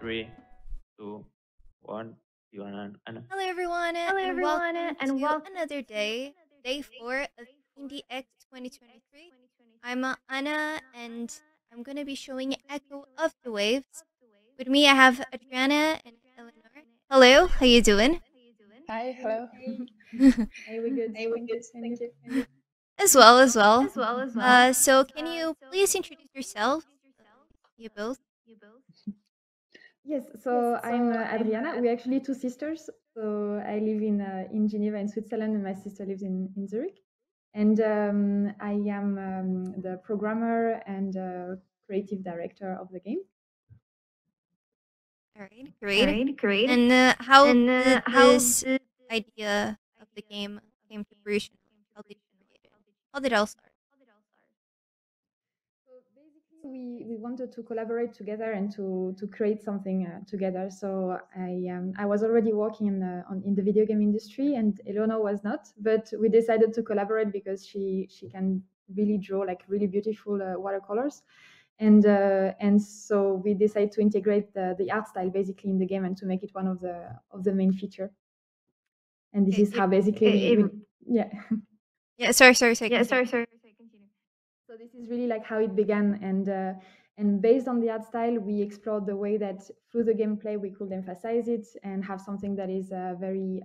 Three, two, one. You and Anna. Hello everyone, Hello and everyone, welcome and to welcome another day, day 4 of Indie X 2023. I'm Anna, and I'm going to be showing Echo of the Waves. With me, I have Adriana and Eleonor. Hello, how you doing? Hi, hello. Hey, we good. Thank you. Thank you. As well, as well. As well, as well. So can you please introduce yourself, you both? Yes, so I'm Adriana. We're actually two sisters. So I live in Geneva, in Switzerland, and my sister lives in Zurich. And I am the programmer and creative director of the game. All right, All great. right, great. And how And did how this idea of the game came to fruition? How did you create it? How did it all start? So basically, we wanted to collaborate together and to create something together. So I was already working in the video game industry, and Eleonor was not. But we decided to collaborate because she can really draw like really beautiful watercolors, and so we decided to integrate the art style basically in the game and to make it one of the main feature. And this is how basically yeah. Yeah, sorry. Yeah, sorry. Continue. So this is really like how it began, and based on the art style, we explored the way that through the gameplay we could emphasize it and have something that is very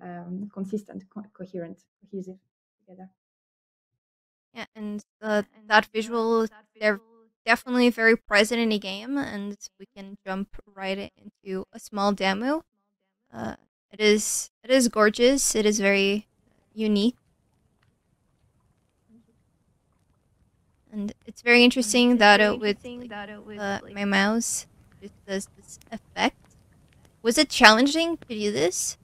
consistent, coherent, cohesive together. Yeah, and that visual, they're definitely very present in the game, and we can jump right into a small demo. Uh, it is gorgeous. It is very unique, and it's very interesting that with my mouse just does this effect. Was it challenging to do this?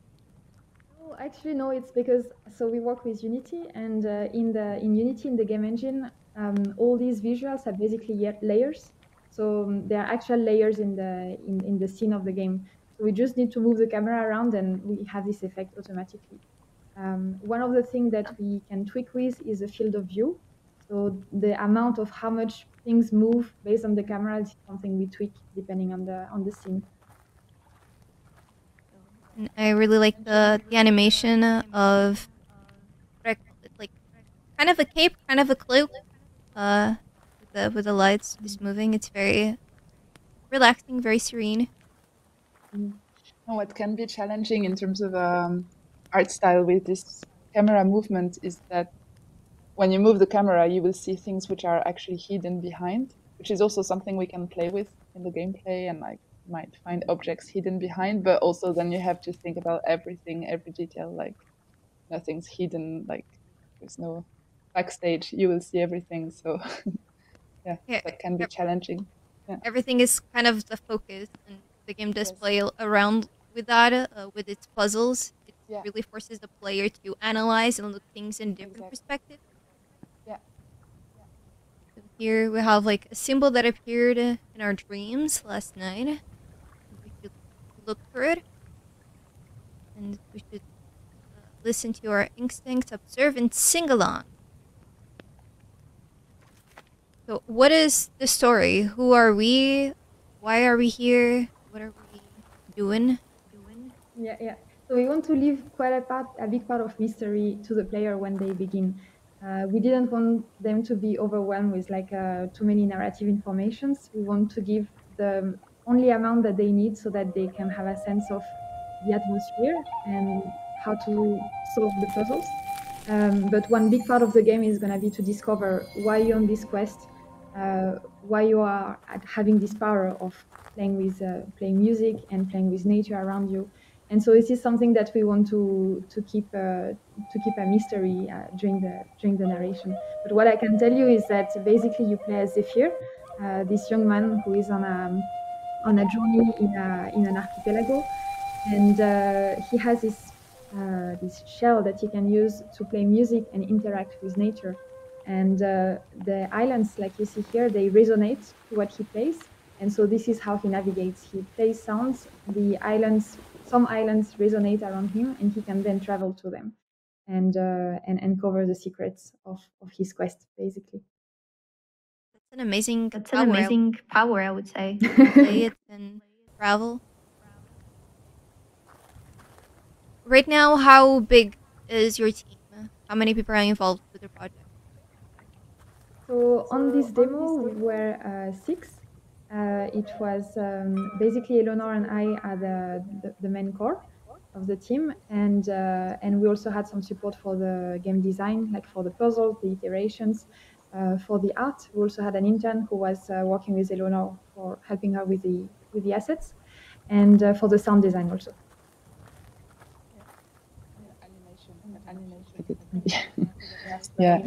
No, actually, no. It's because so we work with Unity, and in Unity in the game engine, all these visuals are basically layers. So there are actual layers in the scene of the game. So we just need to move the camera around, and we have this effect automatically. One of the things that we can tweak with is the field of view. So the amount of how much things move based on the camera is something we tweak depending on the scene. And I really like the animation of what I call it, like kind of a cape, kind of a cloak. With the lights just moving, it's very relaxing, very serene. What can be challenging in terms of art style with this camera movement is that when you move the camera, you will see things which are actually hidden behind, which is also something we can play with in the gameplay and like might find objects hidden behind, but also then you have to think about everything, every detail, like nothing's hidden, like there's no backstage, you will see everything. So yeah, Yeah, that can be challenging. Yeah. everything is kind of the focus, and the game does Yes. play around with that, with its puzzles. It Yeah. really forces the player to analyze and look things in different perspectives. Yeah. So here we have like a symbol that appeared in our dreams last night. We should look for it, and we should listen to our instincts, observe, and sing along. So, what is the story? Who are we? Why are we here? What are we doing? Yeah. So we want to leave quite a big part of mystery to the player when they begin. We didn't want them to be overwhelmed with like too many narrative informations. We want to give the only amount that they need so that they can have a sense of the atmosphere and how to solve the puzzles. But one big part of the game is going to be to discover why you're on this quest, why you are having this power of playing music and playing with nature around you. And so this is something that we want to keep a mystery during the narration. But what I can tell you is that basically you play as Zephyr, this young man who is on a journey in an archipelago, and he has this shell that he can use to play music and interact with nature. And the islands, like you see here, they resonate to what he plays. And so this is how he navigates. He plays sounds. Some islands resonate around him, and he can then travel to them and uncover the secrets of his quest, basically. That's an amazing That's power. an amazing power, I would say. Play it and travel. right now, how big is your team? How many people are involved with the project? So on this demo, we were 6. It was basically Eleonor and I are the main core of the team, and we also had some support for the game design, like for the puzzles, the iterations, for the art. We also had an intern who was working with Eleonor for helping her with the assets, and for the sound design also. Yeah,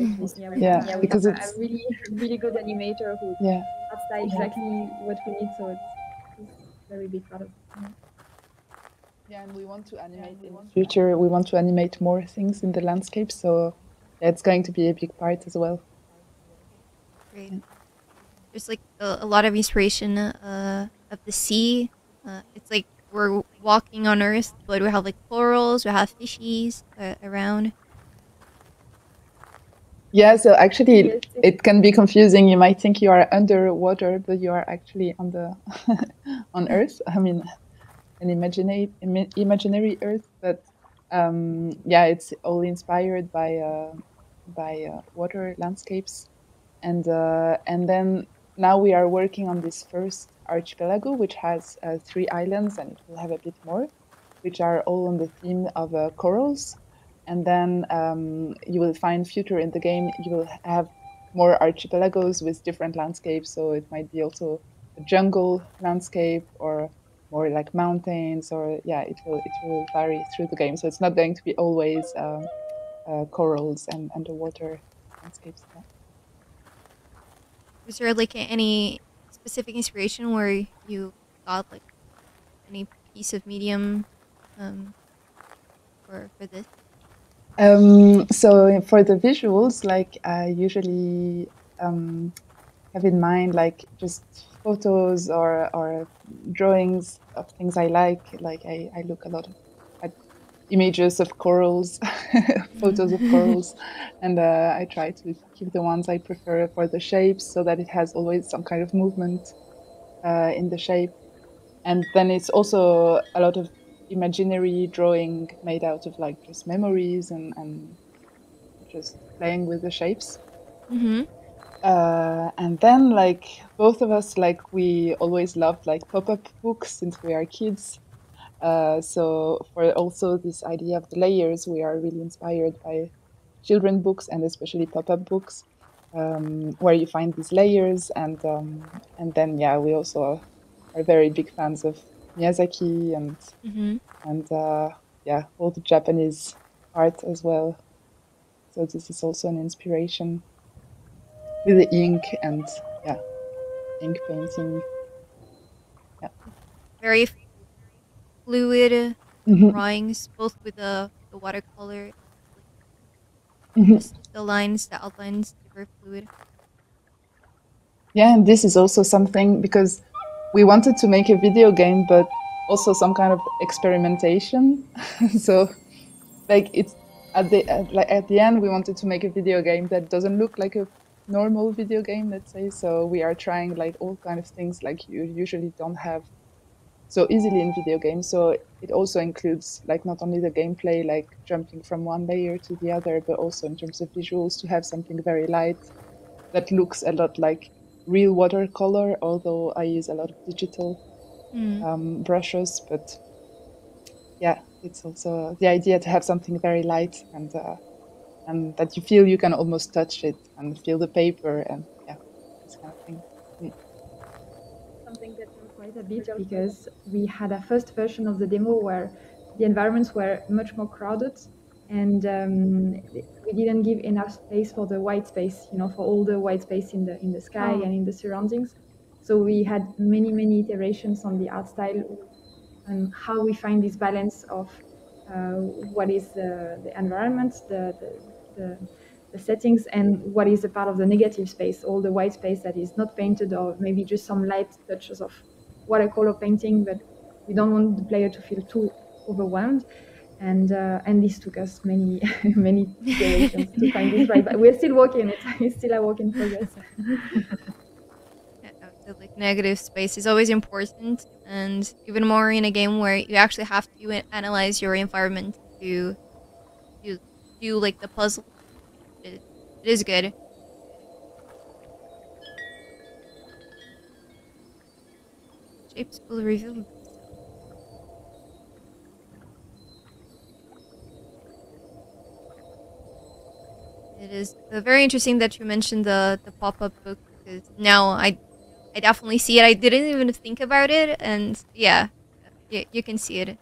because it's a really good animator who that's exactly what we need. So it's a very big part of it. Yeah, and we want to animate in the future. We want to animate more things in the landscape, so it's going to be a big part as well. Great. There's like a lot of inspiration of the sea. It's like we're walking on Earth, but we have like corals, we have fishies around. Yeah, so actually it can be confusing. You might think you are underwater, but you are actually on the on Earth. I mean, an imaginary Earth, but yeah, it's all inspired by water landscapes, and then now we are working on this first archipelago, which has 3 islands, and it will have a bit more, which are all on the theme of corals. And then you will find future in the game, you will have more archipelagos with different landscapes. So it might be also a jungle landscape or more like mountains, or yeah, it will vary through the game. So it's not going to be always corals and underwater landscapes. Yeah. Was there like any specific inspiration where you got like any piece of medium for this? So for the visuals, like I usually have in mind like just photos or drawings of things I like. Like I look a lot at images of corals, photos of corals, and I try to keep the ones I prefer for the shapes so that it has always some kind of movement in the shape. And then it's also a lot of imaginary drawing made out of like just memories and just playing with the shapes. Mm-hmm. And then like both of us, like we always loved like pop-up books since we are kids. So for also this idea of the layers, we are really inspired by children books and especially pop-up books, where you find these layers. And then yeah, we also are very big fans of Miyazaki and yeah, all the Japanese art as well. So this is also an inspiration with the ink and yeah, ink painting. Yeah. Very fluid drawings, both with the watercolor and like just the lines, the outlines, they're very fluid. Yeah, and this is also something because we wanted to make a video game, but also some kind of experimentation. So, like it's at the end, we wanted to make a video game that doesn't look like a normal video game, let's say. So we are trying like all kind of things like you usually don't have so easily in video games. So it also includes like not only the gameplay, like jumping from one layer to the other, but also in terms of visuals to have something very light that looks a lot like real watercolor, although I use a lot of digital brushes. But yeah, it's also the idea to have something very light and that you feel you can almost touch it and feel the paper and yeah, this kind of thing. Something that was quite a bit because we had a first version of the demo where the environments were much more crowded and we didn't give enough space for the white space, for all the white space in the sky and in the surroundings. So we had many iterations on the art style and how we find this balance of what is the environment, the settings, and what is a part of the negative space, all the white space that is not painted, or maybe just some light touches of watercolor painting, but we don't want the player to feel too overwhelmed. And this took us many iterations to find this right. But we're still working it. It's still a work in progress. The like negative space is always important, and even more in a game where you actually have to analyze your environment to do like the puzzle. It is good. Shapes will reveal themselves. It is very interesting that you mentioned the pop-up book, because now I definitely see it. I didn't even think about it, and yeah, you can see it.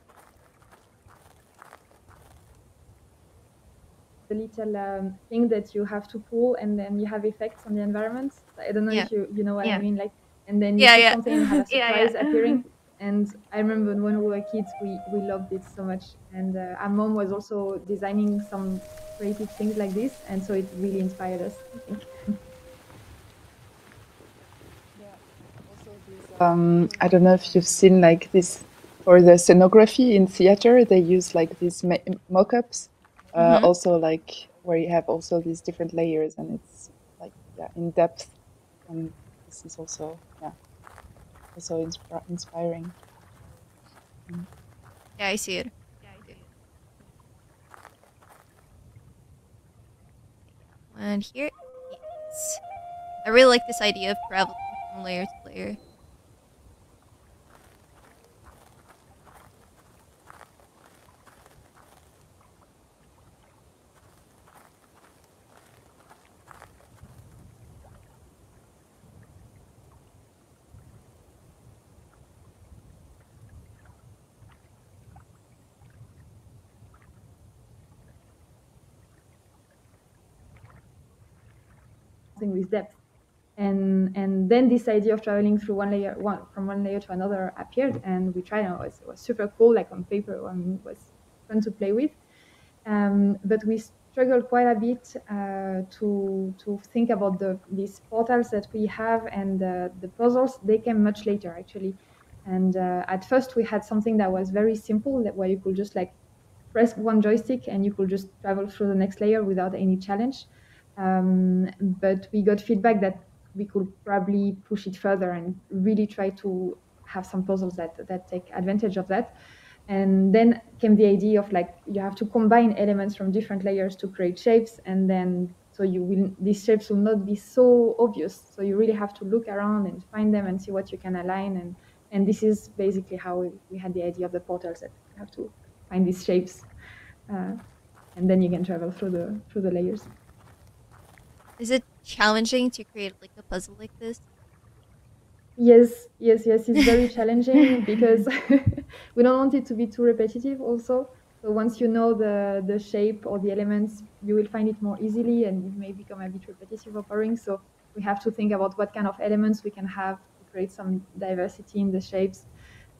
The little thing that you have to pull, and then you have effects on the environment. I don't know if you know what I mean, like, and then you put something and you have a surprise appearing. And I remember when we were kids, we loved it so much. And our mom was also designing some creative things like this, and so it really inspired us, I think. I don't know if you've seen like this for the scenography in theater. They use like these mock-ups, also like where you have also these different layers, and it's like in depth. And this is also also inspiring. Yeah, I see it. And here, yes. I really like this idea of traveling from layer to layer. With depth. And then this idea of traveling through from one layer to another appeared, and we tried, and it was super cool, like on paper. I mean, it was fun to play with. But we struggled quite a bit to think about these portals that we have, and the puzzles. They came much later, actually. And at first we had something that was very simple, where you could just like press one joystick and you could just travel through the next layer without any challenge. But we got feedback that we could probably push it further and really try to have some puzzles that take advantage of that. And then came the idea of like, you have to combine elements from different layers to create shapes, and then so these shapes will not be so obvious. So you really have to look around and find them and see what you can align. And this is basically how we had the idea of the portals, that you have to find these shapes, and then you can travel through the layers. Is it challenging to create like a puzzle like this? Yes, it's very challenging because we don't want it to be too repetitive also. So once you know the shape or the elements, you will find it more easily, and it may become a bit repetitive or boring. So we have to think about what kind of elements we can have to create some diversity in the shapes,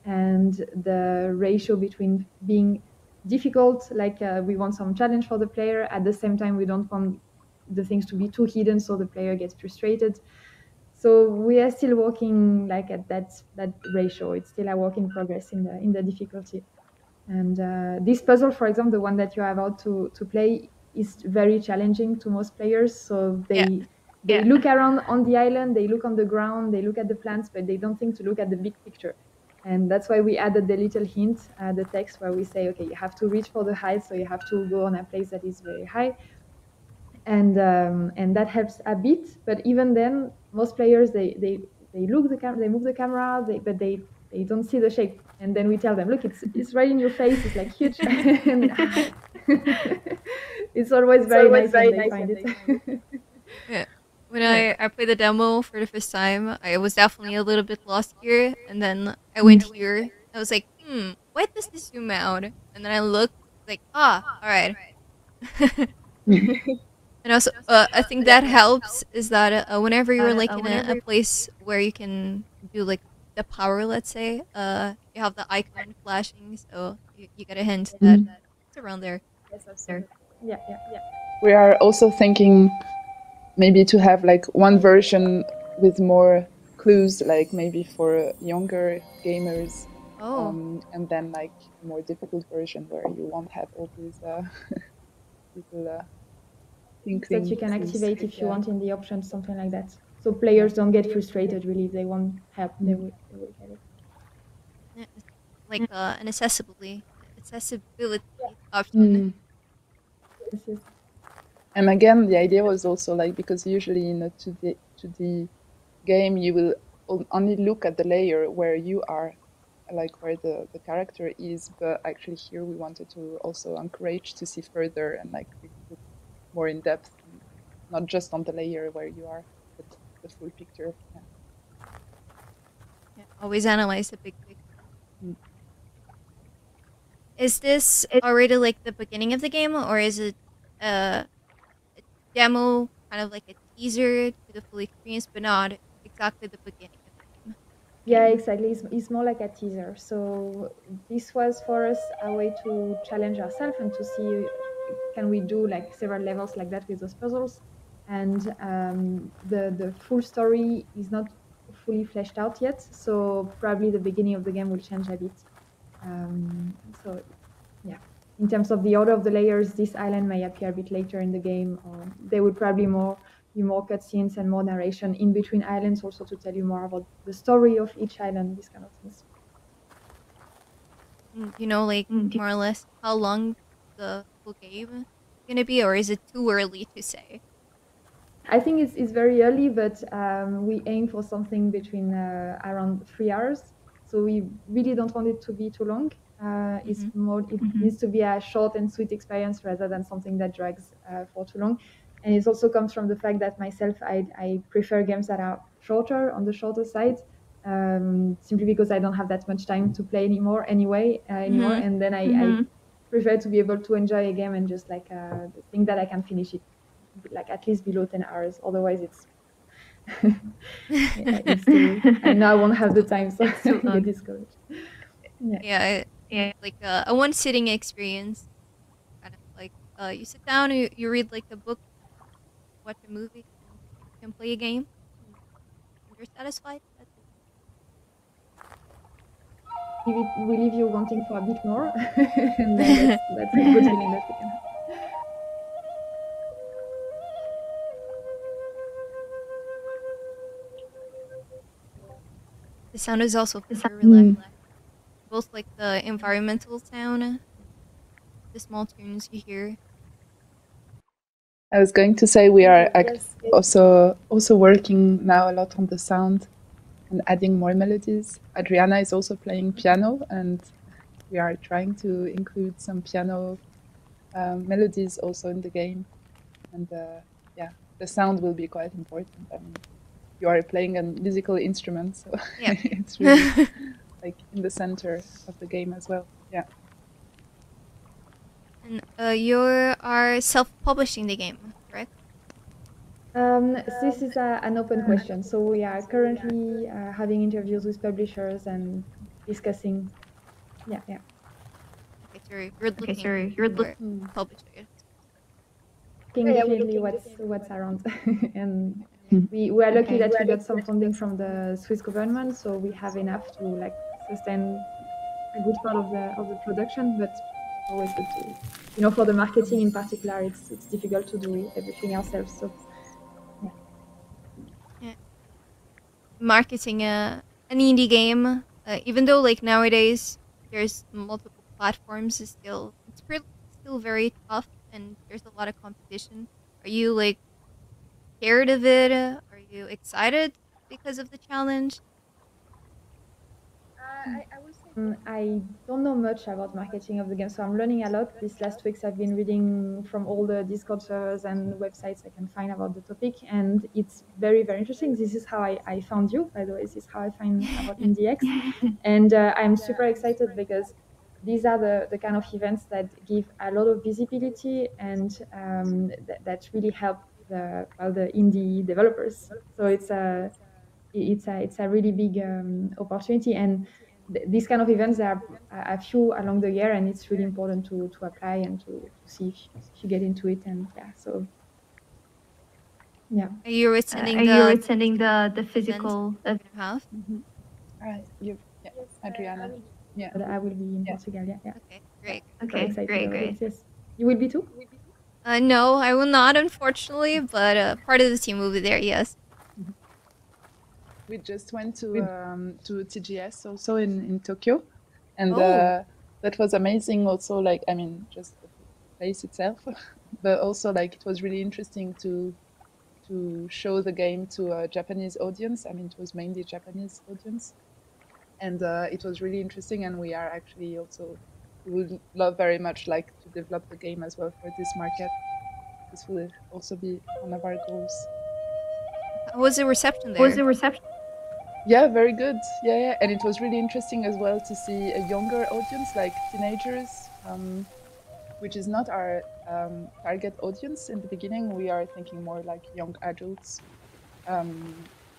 and the ratio between being difficult, like we want some challenge for the player, at the same time we don't want the things to be too hidden so the player gets frustrated. So we are still working like at that ratio. It's still a work in progress in the difficulty. And this puzzle, for example, the one that you are about to play, is very challenging to most players. So they look around on the island, they look on the ground, they look at the plants, but they don't think to look at the big picture. And that's why we added the little hint, the text, where we say, okay, you have to reach for the height, so you have to go on a place that is very high. And that helps a bit. But even then, most players they look they move the camera, but they don't see the shape. And then we tell them, look, it's right in your face. It's like huge. And, it's always very nice when they find it. Yeah. When I played the demo for the first time, I was definitely a little bit lost here, and then I went here. I was like, why does this zoom out? And then I looked, like, all right. And also, I think that helps is that whenever you're like in a place where you can do like the power, let's say, you have the icon flashing, so you get a hint that it's around there. Yes, absolutely. Yeah. We are also thinking maybe to have like one version with more clues, like maybe for younger gamers. And then like a more difficult version where you won't have all these little that you can activate if you want in the options, something like that. So players don't get frustrated, really. If they want help, they will get it. Yeah, like an accessibility accessibility option. Yes, yes. And again, the idea was also like, because usually in a 2D game, you will only look at the layer where you are, like where the character is. But actually here we wanted to also encourage to see further and like really look more in depth, and not just on the layer where you are, but the full picture. Yeah. Yeah, always analyze the big picture. Mm. Is this already like the beginning of the game, or is it a demo, kind of like a teaser to the full experience, but not exactly the beginning of the game? Yeah, exactly. It's more like a teaser. So this was for us a way to challenge ourselves and to see, can we do like several levels like that with those puzzles. And the full story is not fully fleshed out yet. So probably the beginning of the game will change a bit. So yeah, in terms of the order of the layers, this island may appear a bit later in the game, or there will probably be more cutscenes and more narration in between islands, also to tell you more about the story of each island, these kind of things. You know, like more or less how long the full game is gonna be, or is it too early to say? I think it's very early, but we aim for something between around 3 hours. So we really don't want it to be too long. It's more, it needs to be a short and sweet experience rather than something that drags for too long. And it also comes from the fact that myself, I prefer games that are shorter, on the shorter side, simply because I don't have that much time to play anymore. And then I prefer to be able to enjoy a game and just like think that I can finish it like at least below 10 hours. Otherwise, it's it's too. I know I won't have the time, so I get discouraged. Yeah, like a one sitting experience, kind of like you sit down, you read like a book, watch a movie, and you can play a game, and you're satisfied. That's it. If it will leave you wanting for a bit more, and then that's a good feeling that we can have. The sound is also very relaxing. Both like the environmental sound, the small tunes you hear. I was going to say we are also working now a lot on the sound and adding more melodies. Adriana is also playing piano, and we are trying to include some piano melodies also in the game. And yeah, the sound will be quite important. I mean, you are playing a musical instrument, so Yeah. it's really like in the center of the game as well. Yeah. And you are self-publishing the game, correct? This is an open question. So we are currently having interviews with publishers and discussing. Yeah. Okay, so you're looking for publishers. Definitely what's around, and we are lucky that we got some funding from the Swiss government, so we have enough to like sustain a good part of the production. But always good to, for the marketing in particular, it's difficult to do everything ourselves. So yeah. Marketing an indie game, even though like nowadays there's multiple platforms, it's still very tough, and there's a lot of competition. Are you like scared of it? Are you excited because of the challenge? I don't know much about marketing of the game, so I'm learning a lot. These last weeks, I've been reading from all the Discord servers and websites I can find about the topic, and it's very, very interesting. This is how I found you, by the way. This is how I find about IndieX, and I'm super excited because these are the kind of events that give a lot of visibility and that really help the indie developers. So it's a really big opportunity, and these kind of events, there are a few along the year, and it's really important to apply and to see if you get into it. And so yeah. Are you attending the physical event you have? Yeah, Adriana. Yeah, But I will be in Portugal. Yeah. Okay, great. Okay, great. Yes, you will be too. No, I will not, unfortunately, but part of the team will be there. Yes. We just went to TGS also in Tokyo, and that was amazing. Also, like, I mean, just the place itself, but also like it was really interesting to show the game to a Japanese audience. I mean, it was mainly Japanese audience, and it was really interesting. And we are actually also, we would love very much like to develop the game as well for this market. This will also be one of our goals. How was the reception Was there? the reception? Yeah, very good. Yeah, yeah, and it was really interesting as well to see a younger audience, like teenagers, which is not our target audience in the beginning. We are thinking more like young adults.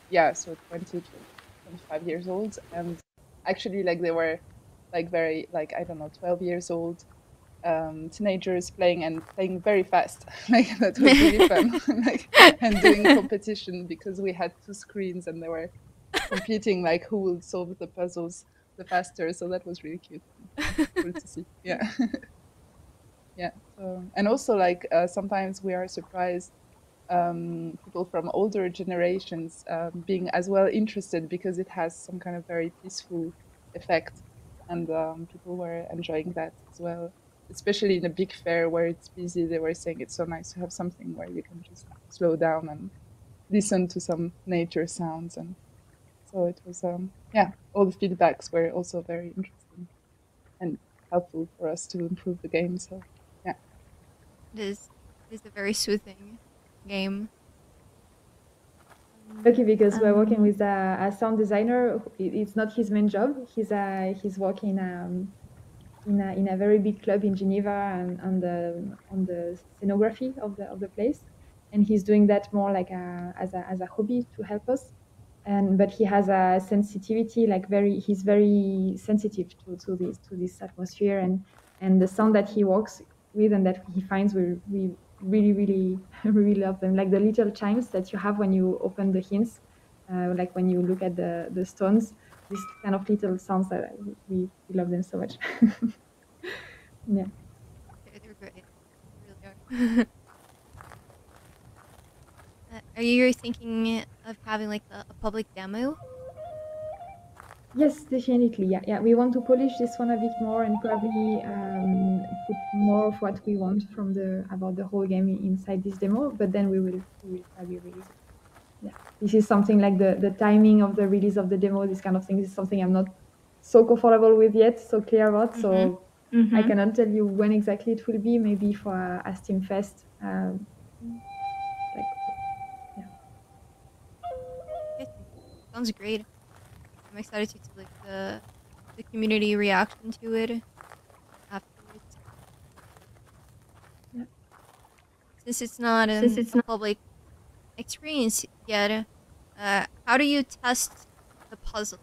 Yeah, so 20 to 25 years old, and actually, like they were like very like I don't know 12 years old teenagers playing very fast. Like that was really fun. Like and doing competition because we had two screens and they were competing like who will solve the puzzles the faster. So that was really cute. Cool to see. Yeah. Yeah. So and also like sometimes we are surprised people from older generations being as well interested because it has some kind of very peaceful effect, and people were enjoying that as well. Especially in a big fair where it's busy, they were saying it's so nice to have something where you can just slow down and listen to some nature sounds, and so it was yeah, all the feedbacks were also very interesting and helpful for us to improve the game. So yeah. It is a very soothing game. Lucky because we're working with a sound designer. It's not his main job. He's working in a very big club in Geneva and on the scenography of the place, and he's doing that more like as a hobby to help us. And but he has a sensitivity, like he's very sensitive to this atmosphere and the sound that he works with and that he finds we really really love them, like the little chimes that you have when you open the hints, like when you look at the stones, these kind of little sounds that we love them so much. Yeah. They're great. They really are. Are you thinking of having like a public demo? Yes, definitely. Yeah, yeah. We want to polish this one a bit more and probably put more of what we want from about the whole game inside this demo. But then we will probably release it. Yeah, this is something like the timing of the release of the demo. This kind of thing is something I'm not so comfortable with yet, so clear about. So I cannot tell you when exactly it will be. Maybe for a Steam Fest. Like, yeah. Yes, sounds great. I'm excited to see like the community reaction to it afterwards. Yeah. Since it's not a public experience yet, how do you test the puzzles?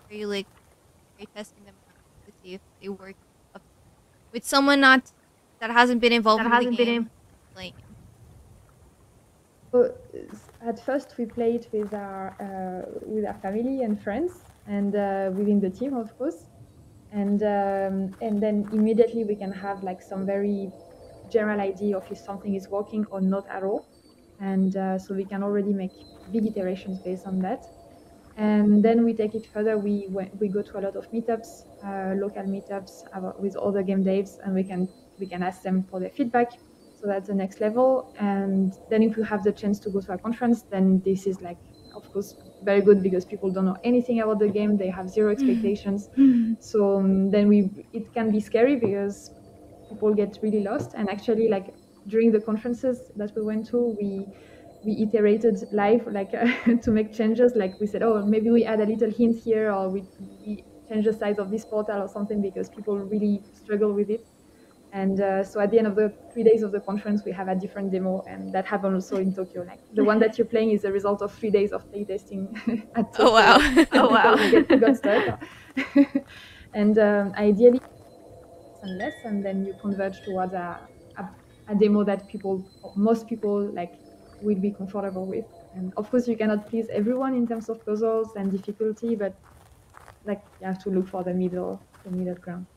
Are you like testing them out to see if they work up with someone not that hasn't been involved in the game playing? So at first we played with our family and friends and within the team, of course, and then immediately we can have like some very general idea of if something is working or not at all, and so we can already make big iterations based on that. And then we take it further. We go to a lot of meetups, local meetups with other game devs, and we can ask them for their feedback. So that's the next level. And then if we have the chance to go to a conference, then this is like, of course, very good because people don't know anything about the game. They have zero expectations. So then it can be scary because people get really lost. And actually, like during the conferences that we went to, we iterated live, like to make changes. Like we said, oh, maybe we add a little hint here, or we change the size of this portal or something because people really struggle with it. And so at the end of the 3 days of the conference, we have a different demo, and that happened also in Tokyo. Like the one that you're playing is the result of 3 days of playtesting at Tokyo. Oh wow! Oh wow! Got stuck. And ideally, and less, and then you converge towards a demo that most people like will be comfortable with. And of course, you cannot please everyone in terms of puzzles and difficulty, but like you have to look for the middle ground.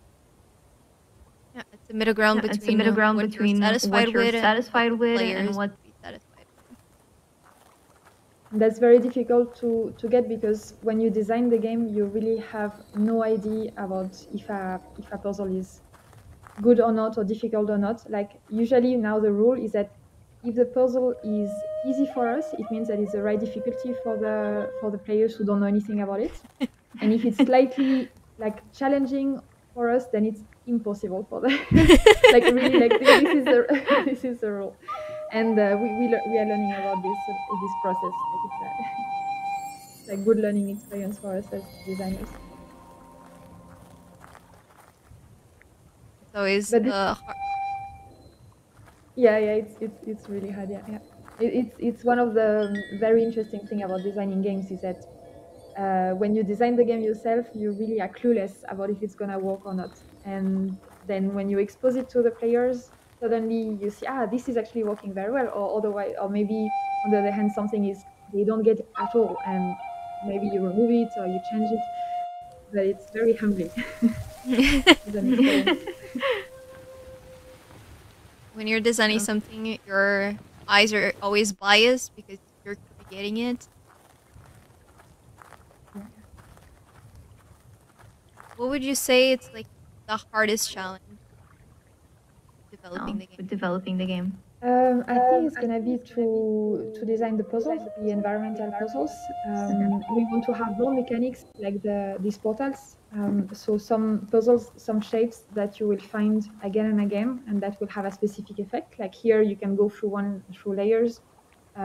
Yeah, it's a middle ground between what you're satisfied with and what the players be satisfied with. That's very difficult to get because when you design the game, you really have no idea about if a puzzle is good or not or difficult or not. Like usually now the rule is that if the puzzle is easy for us, it means that it's the right difficulty for the players who don't know anything about it. And if it's slightly like challenging for us, then it's impossible for them. Like really, like this is the this is the rule. And we are learning about this process. Like it's a good learning experience for us as designers. It's always But this, hard. yeah, it's really hard. Yeah, yeah. It's one of the very interesting thing about designing games is that when you design the game yourself, you really are clueless about if it's gonna work or not. And then when you expose it to the players, suddenly you see, this is actually working very well, or otherwise, or maybe on the other hand, something is they don't get at all, and maybe you remove it or you change it. But it's very humbling as an experience. When you're designing Yeah. something, your eyes are always biased because you're creating it. Yeah. What would you say it's like the hardest challenge developing the game? Developing the game. I think it's gonna be to design the puzzles, the environmental puzzles. We want to have more mechanics like these portals. So some puzzles, some shapes that you will find again and again, and that will have a specific effect. Like here, you can go through layers.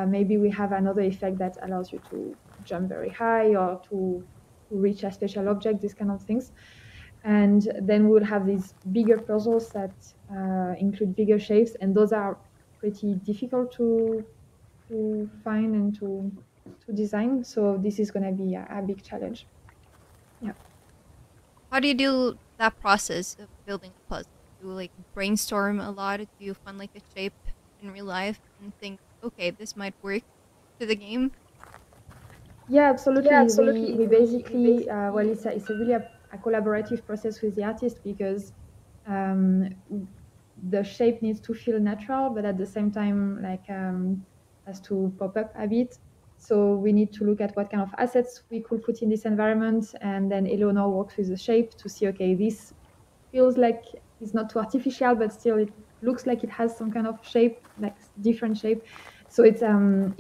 Maybe we have another effect that allows you to jump very high or to reach a special object. These kind of things. And then we'll have these bigger puzzles that include bigger shapes, and those are pretty difficult to find and to design. So this is going to be a big challenge. Yeah. How do you do that process of building a puzzle? Do you like brainstorm a lot? Do you find like a shape in real life and think, okay, this might work to the game? Yeah, absolutely. We basically well, it's a really a collaborative process with the artist because um, the shape needs to feel natural, but at the same time, like has to pop up a bit. So we need to look at what kind of assets we could put in this environment, and then Eleonor works with the shape to see, okay, this feels like it's not too artificial, but still it looks like it has some kind of shape, like different shape. So it's a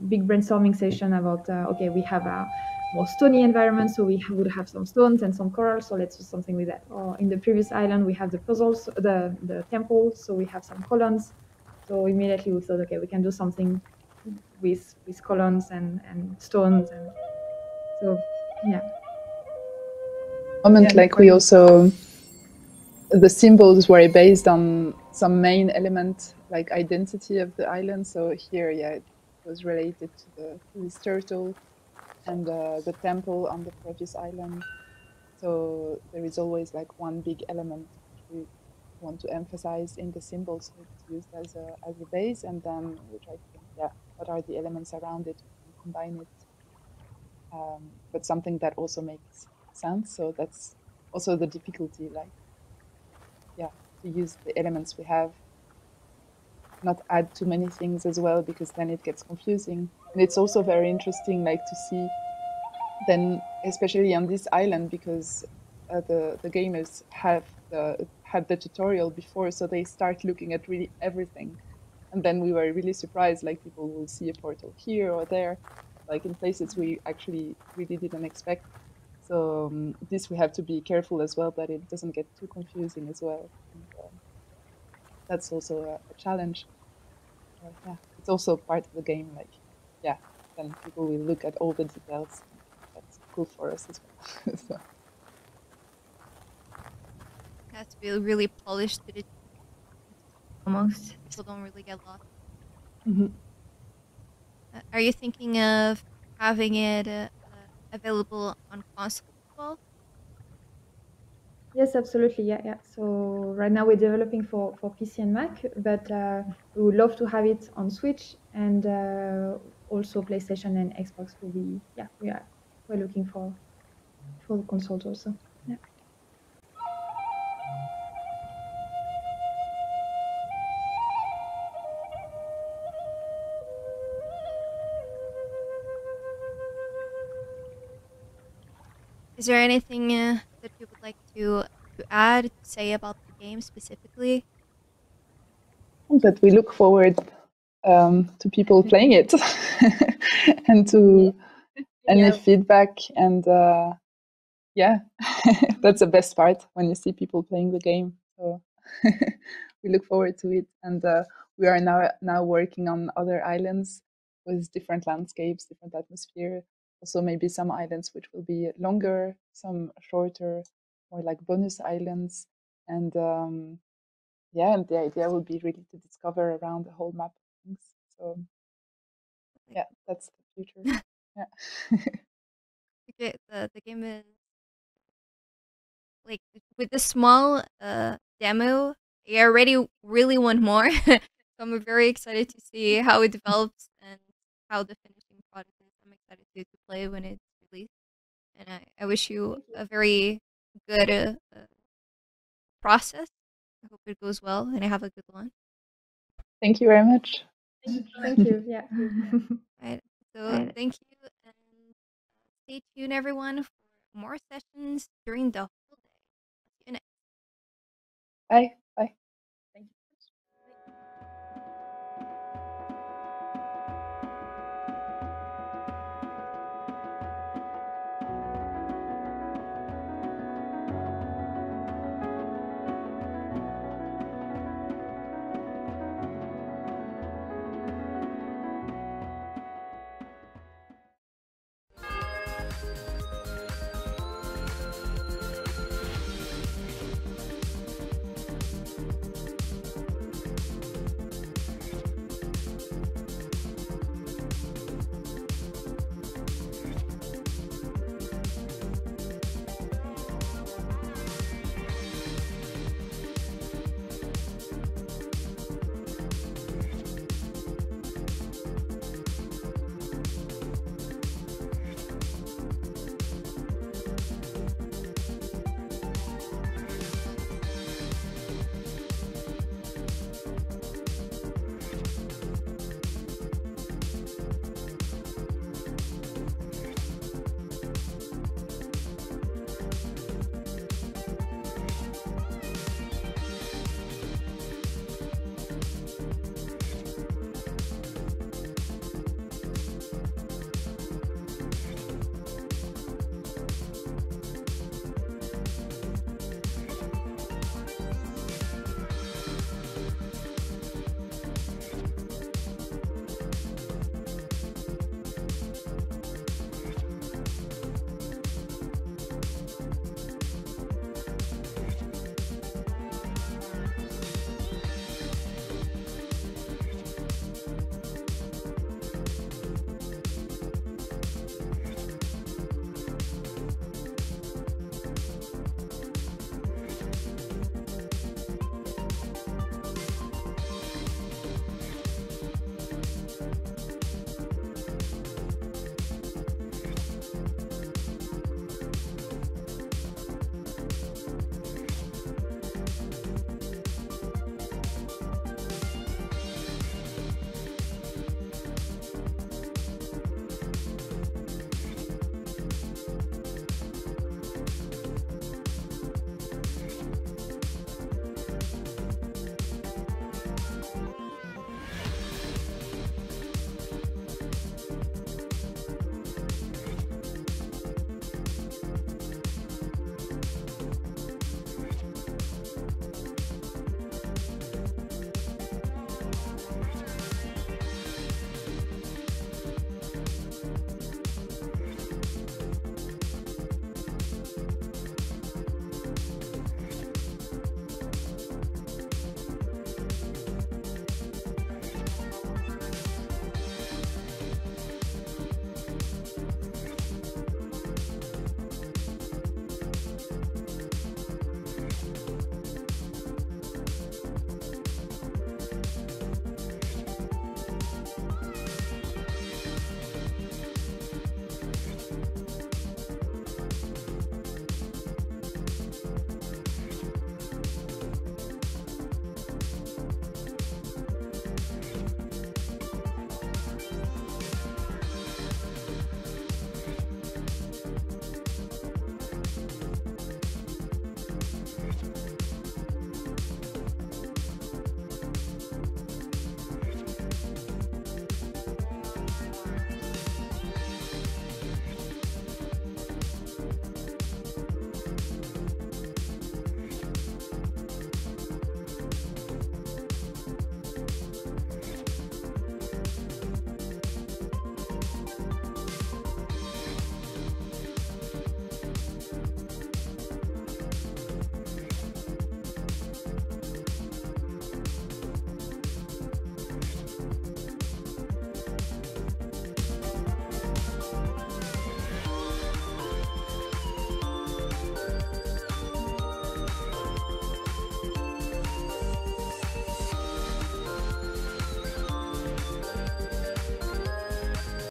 big brainstorming session about okay, we have a more stony environment, so we would have some stones and some coral, so let's do something with that. Or in the previous island, we have the puzzles, the temple, so we have some columns. So immediately we thought, okay, we can do something with columns and stones, and so yeah. Moment, like we also, the symbols were based on some main element, like identity of the island. So here, yeah, it was related to this turtle and the temple on the previous island. So there is always like one big element which we want to emphasize in the symbols. So it's used as a base, and then we try to think, yeah, what are the elements around it? We can combine it, but something that also makes sense. So that's also the difficulty, like, yeah, to use the elements we have, not add too many things as well, because then it gets confusing. And it's also very interesting, like, to see then, especially on this island, because the gamers had the tutorial before, so they start looking at really everything. And then we were really surprised, like people will see a portal here or there, like in places we actually really didn't expect. So this we have to be careful as well that it doesn't get too confusing as well. And, that's also a challenge. Yeah, it's also part of the game. Like, yeah, then people will look at all the details. That's cool for us as well. So. It has to be really polished to the Almost. people don't really get lost. Mm-hmm. Are you thinking of having it available on console as well? Yes, absolutely. Yeah, yeah. So right now we're developing for PC and Mac, but we would love to have it on Switch and also PlayStation and Xbox will be. Yeah, we're looking for the consoles also. Yeah. Is there anything that you would like to add, to say about the game specifically? But we look forward to people playing it and to any feedback. And yeah, that's the best part, when you see people playing the game. So we look forward to it. And we are now working on other islands with different landscapes, different atmosphere. Also, maybe some islands which will be longer, some shorter, more like bonus islands. And yeah, and the idea will be really to discover around the whole map of things. So yeah, that's the future. Yeah. Okay, the game is like, with the small demo, I already really want more. So I'm very excited to see how it develops and how the finishing product is. I'm excited to play when it's released. And I wish you a very good process. I hope it goes well and I have a good one. Thank you very much. Thank you. Yeah. Right. So thank you, and stay tuned, everyone, for more sessions during the whole day. See you next. Bye.